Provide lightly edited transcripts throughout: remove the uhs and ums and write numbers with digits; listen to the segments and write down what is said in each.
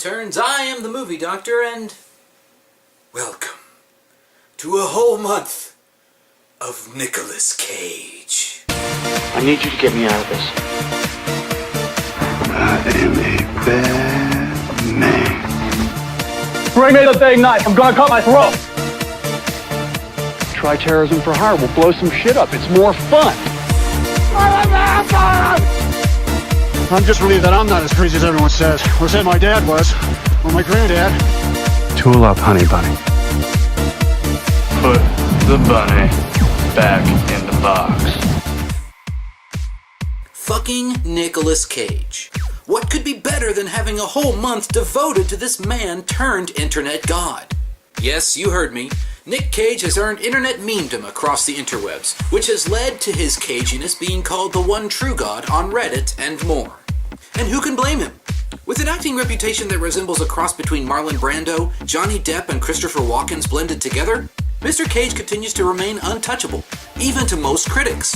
interns. I am the movie doctor, and welcome to a whole month of Nicolas Cage. I need you to get me out of this. I am a bad man. Bring me the big knife. I'm gonna cut my throat. Try terrorism for hire. We'll blow some shit up. It's more fun. I'm just relieved that I'm not as crazy as everyone says. Or say my dad was. Or my granddad. Tool up, honey bunny. Put the bunny back in the box. Fucking Nicolas Cage. What could be better than having a whole month devoted to this man turned internet god? Yes, you heard me. Nick Cage has earned internet memedom across the interwebs, which has led to his caginess being called the one true god on Reddit and more. And who can blame him? With an acting reputation that resembles a cross between Marlon Brando, Johnny Depp, and Christopher Walken blended together, Mr. Cage continues to remain untouchable, even to most critics.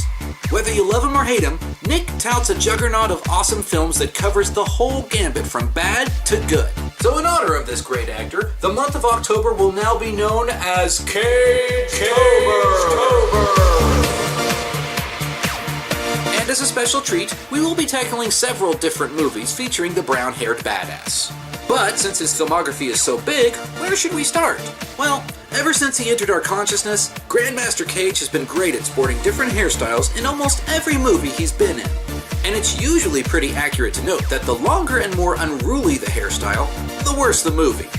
Whether you love him or hate him, Nick touts a juggernaut of awesome films that covers the whole gambit from bad to good. So in honor of this great actor, the month of October will now be known as Cage-tober. And as a special treat, we will be tackling several different movies featuring the brown-haired badass. But since his filmography is so big, where should we start? Well, ever since he entered our consciousness, Grandmaster Cage has been great at sporting different hairstyles in almost every movie he's been in. And it's usually pretty accurate to note that the longer and more unruly the hairstyle, the worse the movie.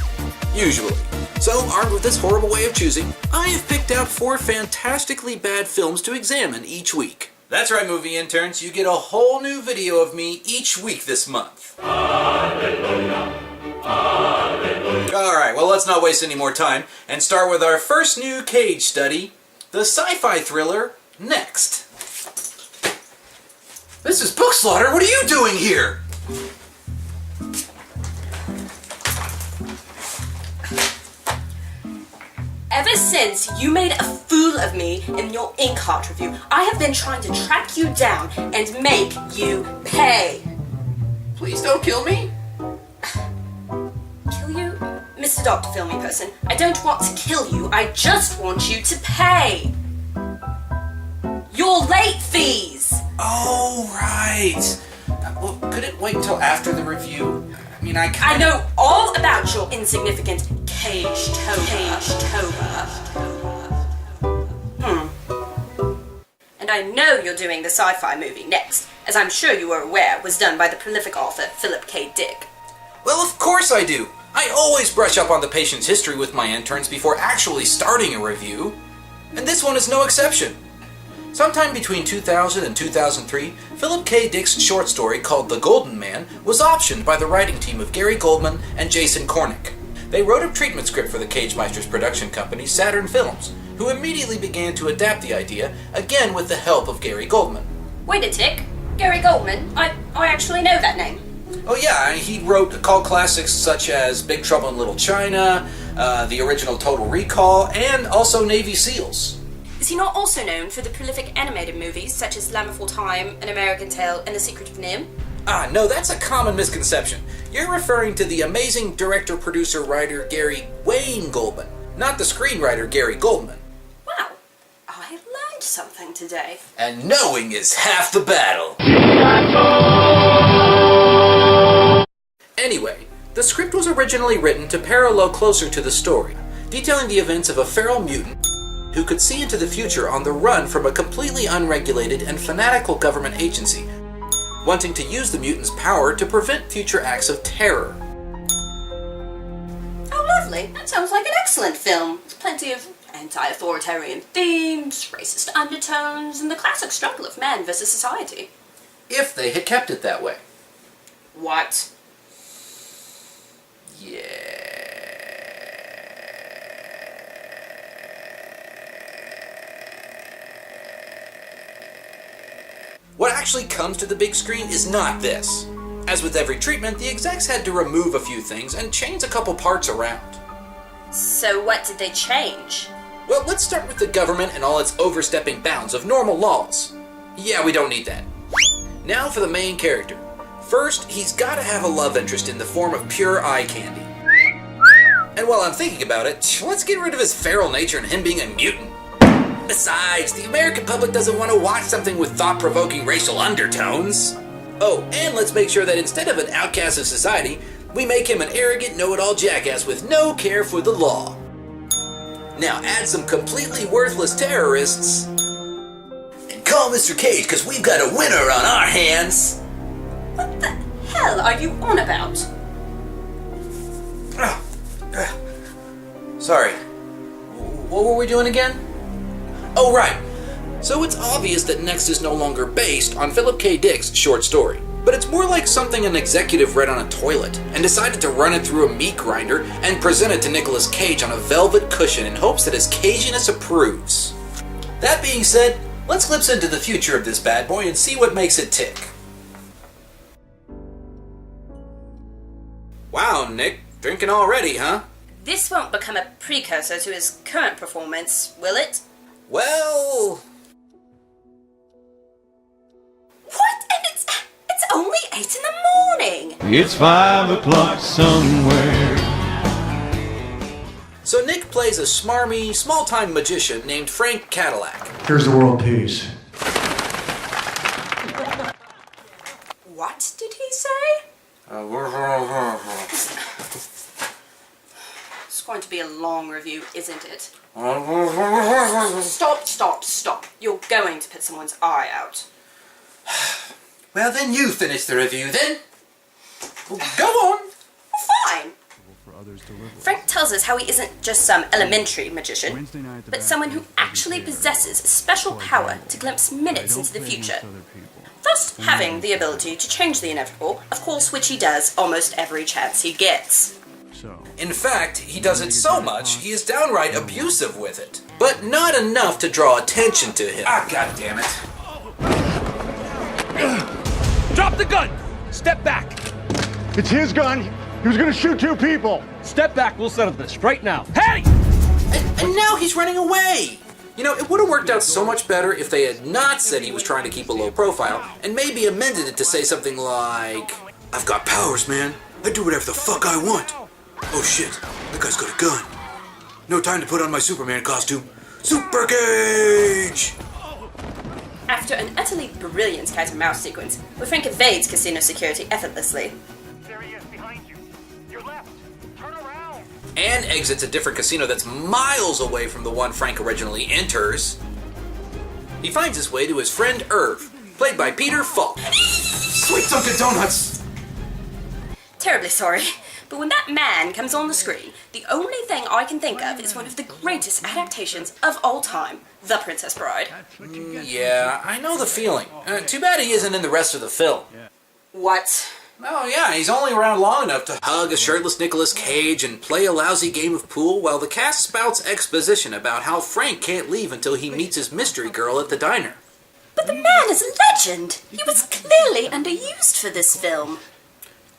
Usually. So, armed with this horrible way of choosing, I have picked out 4 fantastically bad films to examine each week. That's right, movie interns, you get a whole new video of me each week this month. Hallelujah. Alright, well let's not waste any more time and start with our first new Cage study, the sci-fi thriller, Next. Mrs. Bookslaughter, what are you doing here? Ever since you made a fool of me in your Inkheart review, I have been trying to track you down and make you pay. Please don't kill me. Kill you? Mr. Dr. Filmy Person, I don't want to kill you, I just want you to pay your late fees! Oh, right. Well, could it wait until after the review? I mean, I know all about your insignificant Cage-tober. And I know you're doing the sci-fi movie Next, as I'm sure you are aware was done by the prolific author Philip K.Dick. Well, of course I do. I always brush up on the patient's history with my interns before actually starting a review. And this one is no exception. Sometime between 2000 and 2003, Philip K. Dick's short story called The Golden Man was optioned by the writing team of Gary Goldman and Jason Kornick. They wrote a treatment script for the Cagemeister's production company, Saturn Films, who immediately began to adapt the idea, again with the help of Gary Goldman. Wait a tick, Gary Goldman? I actually know that name. Oh yeah, he wrote cult classics such as Big Trouble in Little China, the original Total Recall, and also Navy SEALs. Is he not also known for the prolific animated movies such as Land Before Time, An American Tale, and The Secret of NIMH? Ah, no, that's a common misconception. You're referring to the amazing director, producer, writer Gary Wayne Goldman, not the screenwriter Gary Goldman. Wow, I learned something today. And knowing is half the battle. Anyway, the script was originally written to parallel closer to the story, detailing the events of a feral mutant who could see into the future on the run from a completely unregulated and fanatical government agency, wanting to use the mutant's power to prevent future acts of terror. Oh, lovely. That sounds like an excellent film. There's plenty of anti-authoritarian themes, racist undertones, and the classic struggle of man versus society. If they had kept it that way. What? Yeah. What actually comes to the big screen is not this. As with every treatment, the execs had to remove a few things and change a couple parts around. So what did they change? Well, let's start with the government and all its overstepping bounds of normal laws. Yeah, we don't need that. Now for the main character. First, he's gotta have a love interest in the form of pure eye candy. And while I'm thinking about it, let's get rid of his feral nature and him being a mutant. Besides, the American public doesn't want to watch something with thought-provoking racial undertones. Oh, and let's make sure that instead of an outcast of society, we make him an arrogant, know-it-all jackass with no care for the law. Now add some completely worthless terrorists, and call Mr. Cage, because we've got a winner on our hands. What the hell are you on about? Sorry. What were we doing again? Oh, right. So it's obvious that Next is no longer based on Philip K.Dick's short story, but it's more like something an executive read on a toilet and decided to run it through a meat grinder and present it to Nicolas Cage on a velvet cushion in hopes that his Caginess approves. That being said, let's glimpse into the future of this bad boy and see what makes it tick. Wow, Nick, drinking already, huh? This won't become a precursor to his current performance, will it? Well... What? And it's only 8 in the morning! It's 5 o'clock somewhere. So Nick plays a smarmy, small-time magician named Frank Cadillac. Here's the world peace. What did he say? It's going to be a long review, isn't it? Stop. You're going to put someone's eye out. Well, then you finish the review, then. Well, go on. Fine. Frank tells us how he isn't just some elementary magician, but someone who actually possesses a special power to glimpse minutes into the future. Thus having the ability to change the inevitable, of course, which he does almost every chance he gets. In fact, he does it so much, he is downright abusive with it. But not enough to draw attention to him. Ah, goddammit. Drop the gun! Step back! It's his gun. He was gonna shoot 2 people. Step back, we'll settle this right now. Hey! And now he's running away! You know, it would have worked out so much better if they had not said he was trying to keep a low profile, and maybe amended it to say something like, I've got powers, man. I do whatever the fuck I want. Oh shit, that guy's got a gun. No time to put on my Superman costume. Super Cage! After an utterly brilliant cat and mouse sequence, where Frank evades casino security effortlessly, There he is, behind you. Your left. Turn around. And exits a different casino that's miles away from the one Frank originally enters, he finds his way to his friend Irv, played by Peter Falk. Sweet Dunkin' Donuts! terribly sorry, but when that man comes on the screen, the only thing I can think of is one of the greatest adaptations of all time, The Princess Bride. Yeah, I know the feeling. Too bad he isn't in the rest of the film. What? Oh yeah, he's only around long enough to hug a shirtless Nicolas Cage and play a lousy game of pool while the cast spouts exposition about how Frank can't leave until he meets his mystery girl at the diner. But the man is a legend! He was clearly underused for this film.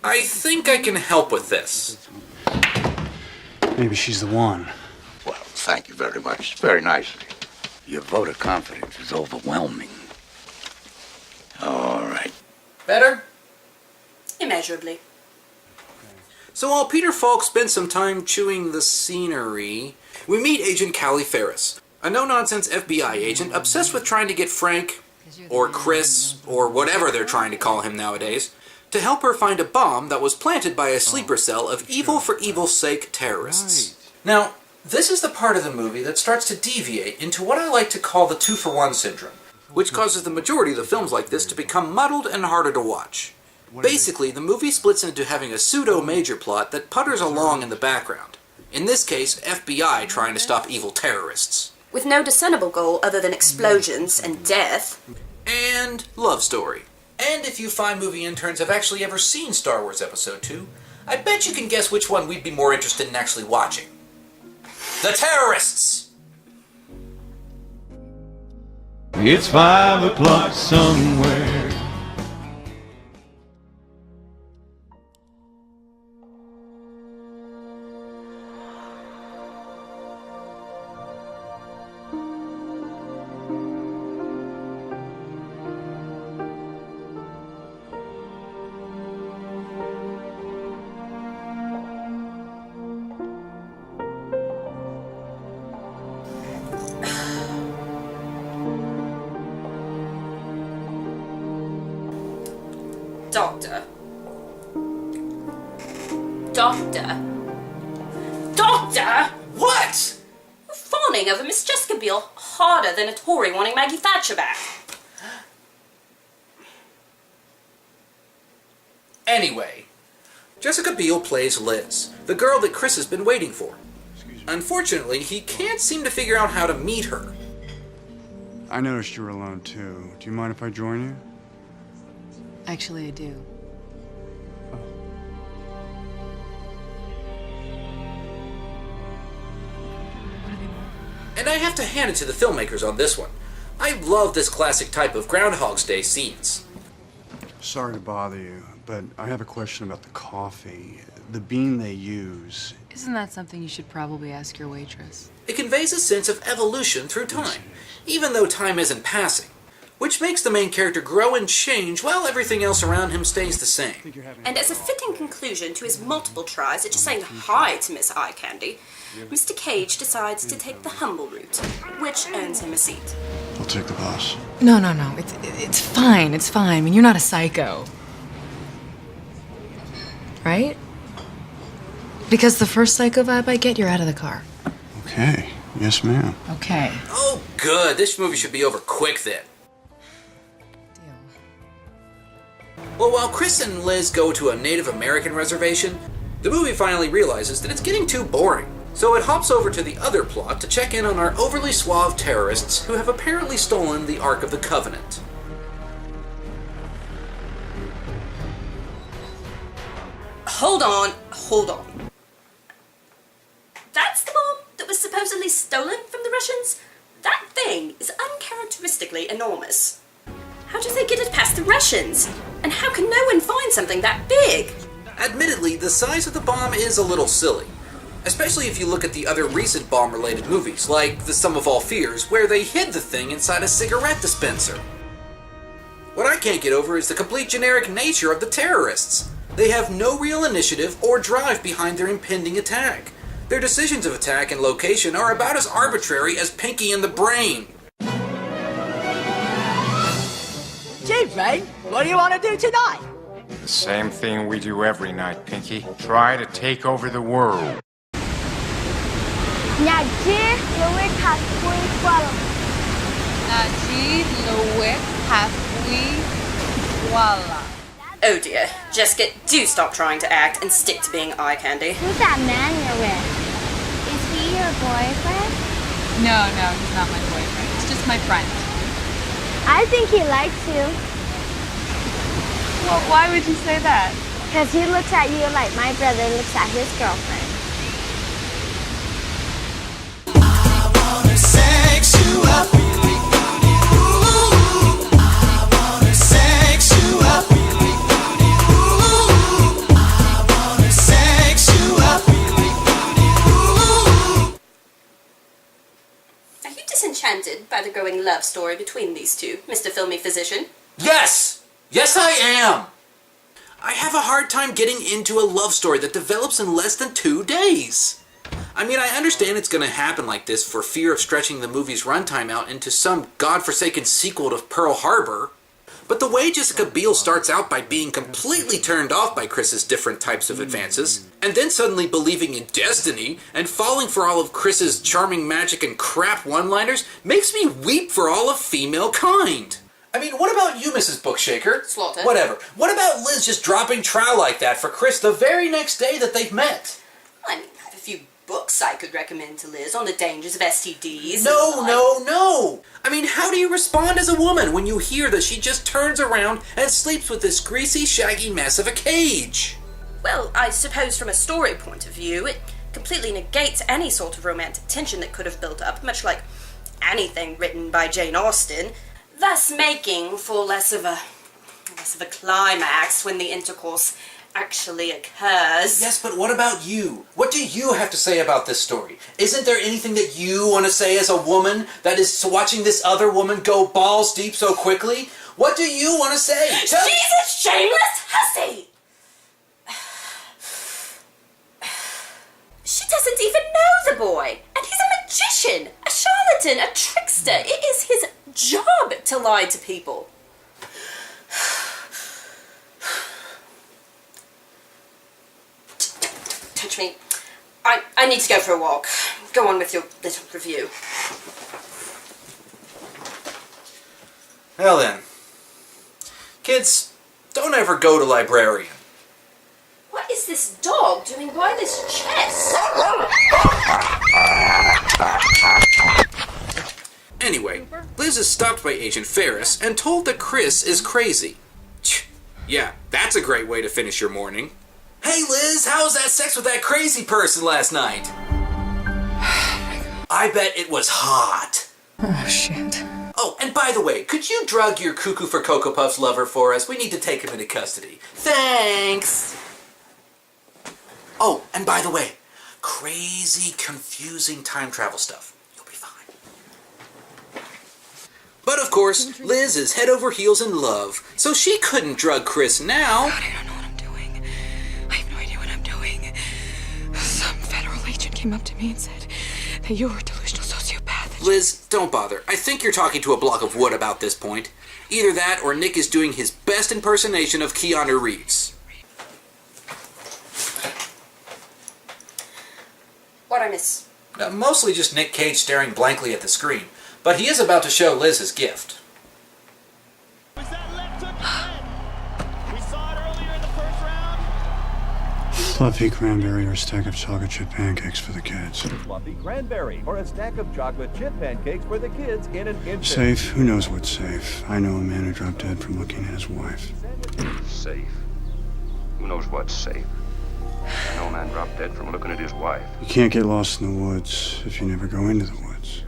I think I can help with this. Maybe she's the one. Well, thank you very much. Very nice of you. Your vote of confidence is overwhelming. All right. Better? Immeasurably. So while Peter Falk spends some time chewing the scenery, we meet Agent Callie Ferris, a no-nonsense FBI agent obsessed with trying to get Frank, or Chris, or whatever they're trying to call him nowadays, to help her find a bomb that was planted by a sleeper cell of evil for evil's sake terrorists. Now, this is the part of the movie that starts to deviate into what I like to call the 2-for-1 syndrome, which causes the majority of the films like this to become muddled and harder to watch. Basically, the movie splits into having a pseudo-major plot that putters along in the background. In this case, FBI trying to stop evil terrorists. With no discernible goal other than explosions and death. And love story. And if you fine movie interns have actually ever seen Star Wars Episode 2, I bet you can guess which one we'd be more interested in actually watching. The terrorists! It's 5 o'clock somewhere. Doctor. Doctor. Doctor! What? You're fawning over Miss Jessica Biel harder than a Tory wanting Maggie Thatcher back. Anyway, Jessica Biel plays Liz, the girl that Chris has been waiting for. Unfortunately, he can't seem to figure out how to meet her. I noticed you were alone, too. Do you mind if I join you? Actually, I do. And I have to hand it to the filmmakers on this one. I love this classic type of Groundhog's Day scenes. Sorry to bother you, but I have a question about the coffee. The bean they use. Isn't that something you should probably ask your waitress? It conveys a sense of evolution through time, even though time isn't passing, which makes the main character grow and change while everything else around him stays the same. And as a fitting conclusion to his multiple tries at just saying hi to Miss Eye Candy, Mr. Cage decides to take the humble route, which earns him a seat. I'll take the boss. No. It's fine. It's fine. I mean, you're not a psycho. Right? Because the first psycho vibe I get, you're out of the car. Okay. Yes, ma'am. Okay. Oh, good. This movie should be over quick then. Well, while Chris and Liz go to a Native American reservation, the movie finally realizes that it's getting too boring. So it hops over to the other plot to check in on our overly suave terrorists who have apparently stolen the Ark of the Covenant. Hold on. That's the bomb that was supposedly stolen from the Russians? That thing is uncharacteristically enormous. How do they get it past the Russians? And how can no one find something that big? Admittedly, the size of the bomb is a little silly. Especially if you look at the other recent bomb-related movies, like The Sum of All Fears, where they hid the thing inside a cigarette dispenser. What I can't get over is the complete generic nature of the terrorists. They have no real initiative or drive behind their impending attack. Their decisions of attack and location are about as arbitrary as Pinky and the Brain. Gee, Brain, what do you want to do tonight? The same thing we do every night, Pinky. Try to take over the world. Najir Luwik Haswi Swallow. Najir Luwik Haswi Swallow. Oh dear. Jessica, do stop trying to act and stick to being eye candy. Who's that man you're with? Is he your boyfriend? No, he's not my boyfriend. He's just my friend. I think he likes you. Well, why would you say that? Because he looks at you like my brother looks at his girlfriend. I wanna sex you up. Ooh, I wanna sex you up. Ooh, I wanna sex you up. Ooh. Are you disenchanted by the growing love story between these two, Mr. Filmy Physician? Yes! Yes, I am! I have a hard time getting into a love story that develops in less than 2 days. I mean, I understand it's going to happen like this for fear of stretching the movie's runtime out into some godforsaken sequel to Pearl Harbor. But the way Jessica Biel starts out by being completely turned off by Chris's different types of advances, and then suddenly believing in destiny, and falling for all of Chris's charming magic and crap one-liners, makes me weep for all of female kind. I mean, what about you, Mrs. Bookshaker? Slaughter. Whatever. What about Liz just dropping trowel like that for Chris the very next day that they've met? I mean, I have a few books I could recommend to Liz on the dangers of STDs. No! I mean, how do you respond as a woman when you hear that she just turns around and sleeps with this greasy, shaggy mess of a Cage? Well, I suppose from a story point of view, it completely negates any sort of romantic tension that could have built up, much like anything written by Jane Austen, thus making for less of a climax when the intercourse actually occurs. Yes, but what about you? What do you have to say about this story? Isn't there anything that you want to say as a woman that is watching this other woman go balls deep so quickly? What do you want to say? She's a shameless hussy! She doesn't even know the boy, and he's a magician, a charlatan, a trickster. It is his job to lie to people. touch me. I need to go for a walk. Go on with your little review. Well then. Kids, don't ever go to librarian. What is this dog doing by this chest? Anyway, Liz is stopped by Agent Ferris and told that Chris is crazy. Yeah, that's a great way to finish your morning. Hey Liz, how was that sex with that crazy person last night? I bet it was hot. Oh, shit. Oh, and by the way, could you drug your Cuckoo for Cocoa Puffs lover for us? We need to take him into custody. Thanks! Oh, and by the way, crazy, confusing time travel stuff. You'll be fine. But of course, Liz is head over heels in love, so she couldn't drug Chris now. God, I don't know what I'm doing. I have no idea what I'm doing. Some federal agent came up to me and said that you're a delusional sociopath. Liz, don't bother. I think you're talking to a block of wood about this point. Either that or Nick is doing his best impersonation of Keanu Reeves. What'd I miss? Mostly just Nick Cage staring blankly at the screen, but he is about to show Liz his gift. Fluffy cranberry or a stack of chocolate chip pancakes for the kids. Fluffy cranberry or a stack of chocolate chip pancakes for the kids in an instant. Safe? Who knows what's safe? I know a man who dropped dead from looking at his wife. Safe? Who knows what's safe? I know a man dropped dead from looking at his wife. You can't get lost in the woods if you never go into the woods.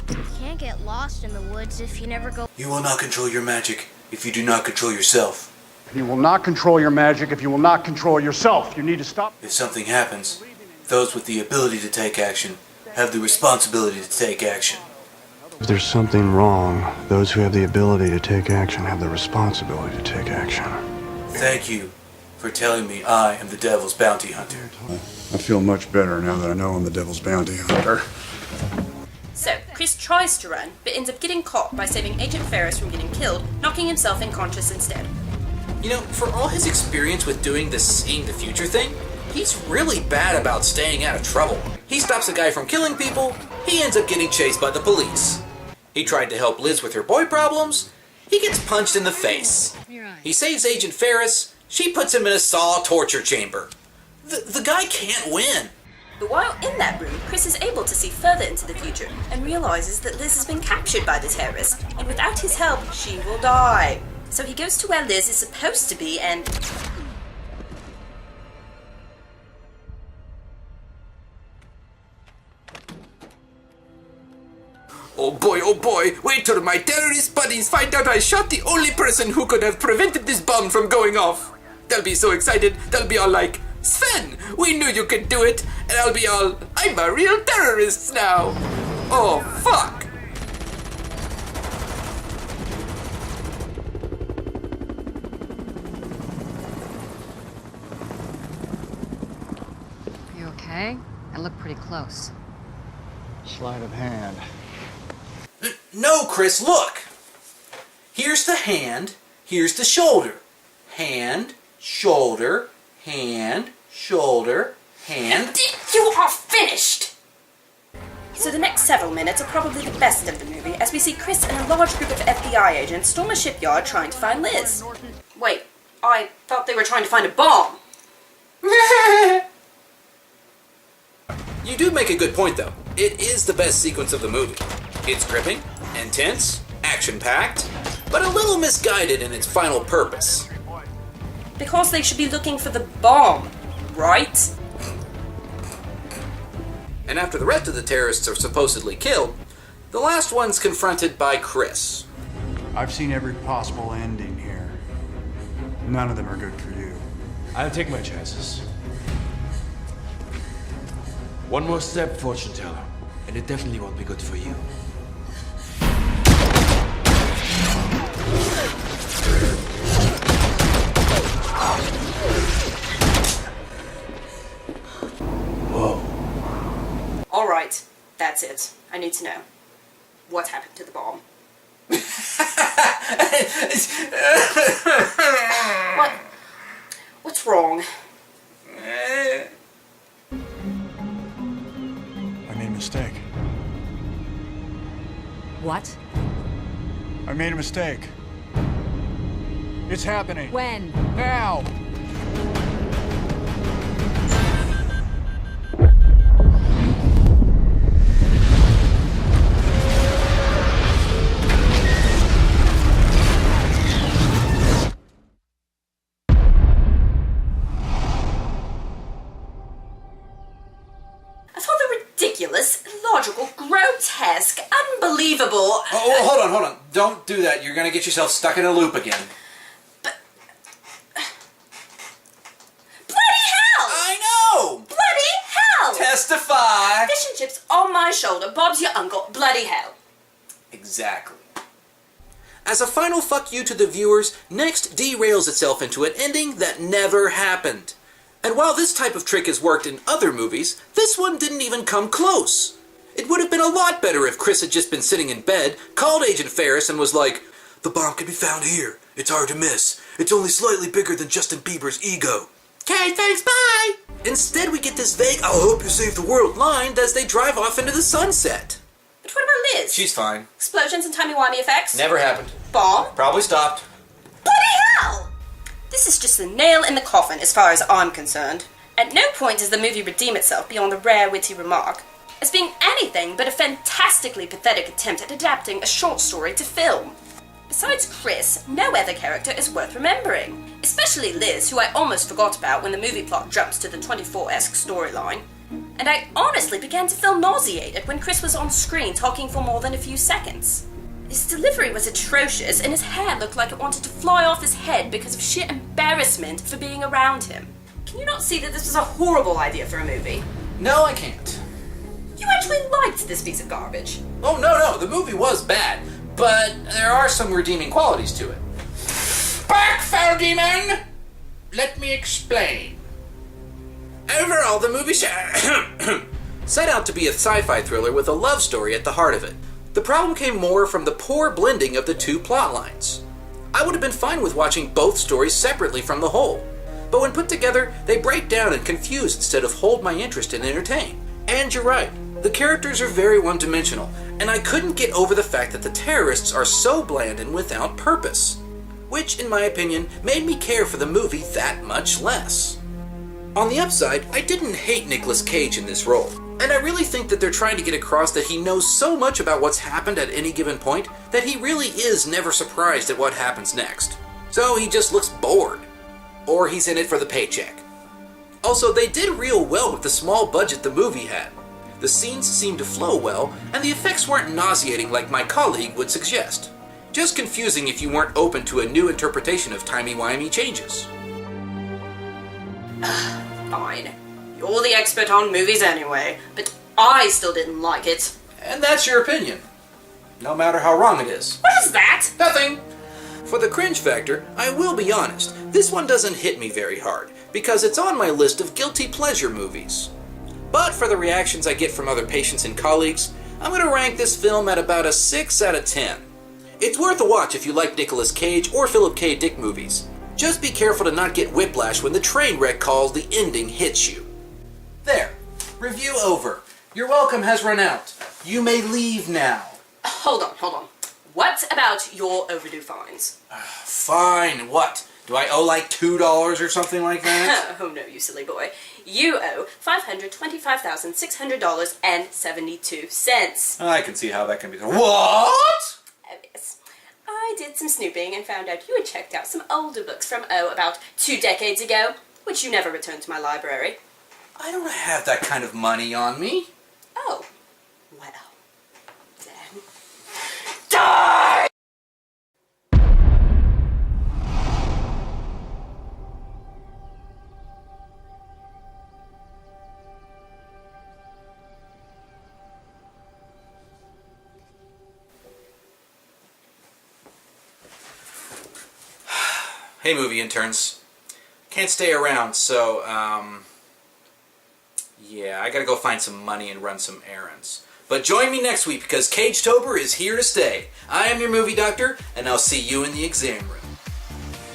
You can't get lost in the woods if you never go. You will not control your magic if you do not control yourself. You will not control your magic if you will not control yourself. You need to stop. If something happens, those with the ability to take action have the responsibility to take action. If there's something wrong, those who have the ability to take action have the responsibility to take action. Thank you for telling me I am the devil's bounty hunter. I feel much better now that I know I'm the devil's bounty hunter. So, Chris tries to run, but ends up getting caught by saving Agent Ferris from getting killed, knocking himself unconscious instead. You know, for all his experience with doing this seeing the future thing, he's really bad about staying out of trouble. He stops a guy from killing people, he ends up getting chased by the police. He tried to help Liz with her boy problems, he gets punched in the face. He saves Agent Ferris, she puts him in a saw torture chamber. The guy can't win. But while in that room, Chris is able to see further into the future and realizes that Liz has been captured by the terrorist, and without his help, she will die. So he goes to where Liz is supposed to be and... Oh boy, wait till my terrorist buddies find out I shot the only person who could have prevented this bomb from going off. They'll be so excited, they'll be all like, Sven, we knew you could do it, and I'll be all, I'm a real terrorist now. Oh, fuck. You okay? I look pretty close. Sleight of hand. No, Chris, look. Here's the hand, here's the shoulder. Hand, shoulder, hand, shoulder, hand. You are finished! So the next several minutes are probably the best of the movie, as we see Chris and a large group of FBI agents storm a shipyard trying to find Liz. Wait, I thought they were trying to find a bomb. You do make a good point, though. It is the best sequence of the movie. It's gripping, intense, action-packed, but a little misguided in its final purpose. Because they should be looking for the bomb, right? And after the rest of the terrorists are supposedly killed, the last one's confronted by Chris. I've seen every possible ending here. None of them are good for you. I'll take my chances. One more step, fortune teller, and it definitely won't be good for you. Whoa. Alright, that's it. I need to know. What happened to the bomb? What? What's wrong? mistake. What? I made a mistake. It's happening. When? Now! Ridiculous, illogical, grotesque, unbelievable. Oh, hold on. Don't do that. You're going to get yourself stuck in a loop again. Bloody hell! I know! Bloody hell! Testify! Fish and chips on my shoulder, Bob's your uncle, bloody hell. Exactly. As a final fuck you to the viewers, Next derails itself into an ending that never happened. And while this type of trick has worked in other movies, this one didn't even come close. It would have been a lot better if Chris had just been sitting in bed, called Agent Ferris, and was like, "The bomb can be found here. It's hard to miss. It's only slightly bigger than Justin Bieber's ego. Okay, thanks, bye!" Instead, we get this vague, "I'll help you save the world" line as they drive off into the sunset. But what about Liz? She's fine. Explosions and timey-wimey effects? Never happened. Bomb? Probably stopped. Bloody hell! This is just the nail in the coffin as far as I'm concerned. At no point does the movie redeem itself beyond the rare witty remark, as being anything but a fantastically pathetic attempt at adapting a short story to film. Besides Chris, no other character is worth remembering, especially Liz, who I almost forgot about when the movie plot jumps to the 24-esque storyline. And I honestly began to feel nauseated when Chris was on screen talking for more than a few seconds. His delivery was atrocious, and his hair looked like it wanted to fly off his head because of sheer embarrassment for being around him. Can you not see that this was a horrible idea for a movie? No, I can't. You actually liked this piece of garbage. Oh, no, the movie was bad, but there are some redeeming qualities to it. Back, foul demon! Let me explain. Overall, the movie set out to be a sci-fi thriller with a love story at the heart of it. The problem came more from the poor blending of the two plot lines. I would have been fine with watching both stories separately from the whole, but when put together, they break down and confuse instead of hold my interest and entertain. And you're right, the characters are very one-dimensional, and I couldn't get over the fact that the terrorists are so bland and without purpose, which, in my opinion, made me care for the movie that much less. On the upside, I didn't hate Nicolas Cage in this role, and I really think that they're trying to get across that he knows so much about what's happened at any given point that he really is never surprised at what happens next. So he just looks bored. Or he's in it for the paycheck. Also, they did real well with the small budget the movie had. The scenes seemed to flow well, and the effects weren't nauseating like my colleague would suggest. Just confusing if you weren't open to a new interpretation of timey-wimey changes. Fine. You're the expert on movies anyway, but I still didn't like it. And that's your opinion. No matter how wrong it is. What is that? Nothing! For the cringe factor, I will be honest, this one doesn't hit me very hard, because it's on my list of guilty pleasure movies. But for the reactions I get from other patients and colleagues, I'm going to rank this film at about a 6 out of 10. It's worth a watch if you like Nicolas Cage or Philip K.Dick movies. Just be careful to not get whiplash when the train wreck calls the ending hits you. There. Review over. Your welcome has run out. You may leave now. Hold on. What about your overdue fines? Fine. What? Do I owe like $2 or something like that? Oh no, you silly boy. You owe $525,600.72. I can see how that can be done. What? Oh yes. I did some snooping and found out you had checked out some older books from, about 2 decades ago, which you never returned to my library. I don't have that kind of money on me. Oh. Well. Then. Die! Hey, movie interns. Can't stay around, so, yeah, I gotta go find some money and run some errands. But join me next week because Cage-tober is here to stay. I am your movie doctor, and I'll see you in the exam room.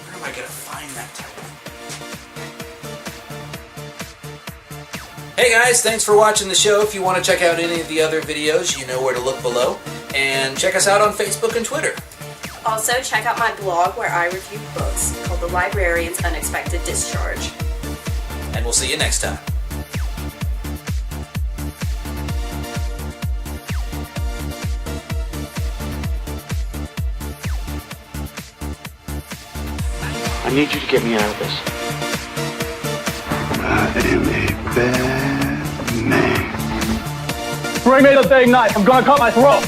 Where am I gonna find that type of... Hey guys, thanks for watching the show. If you want to check out any of the other videos, you know where to look below. And check us out on Facebook and Twitter. Also, check out my blog where I review books called The Librarian's Unexpected Discharge. And we'll see you next time. I need you to get me out of this. I am a bad man. Bring me the big knife. I'm gonna cut my throat.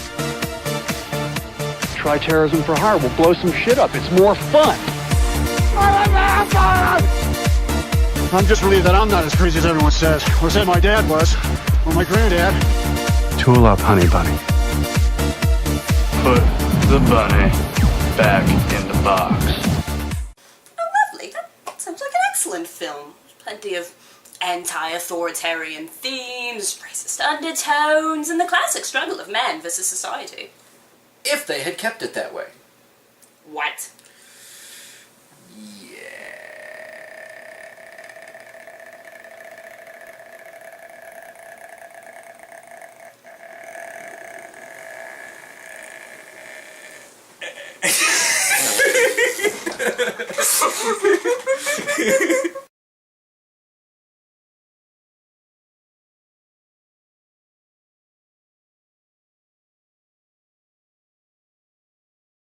Try terrorism for hire. We'll blow some shit up. It's more fun. I'm just relieved that I'm not as crazy as everyone says. Or said my dad was. Or my granddad. Tool up, honey bunny. Put the bunny back in the box. Lovely. That sounds like an excellent film. Plenty of anti-authoritarian themes, racist undertones, and the classic struggle of man versus society. If they had kept it that way. What? Yeah.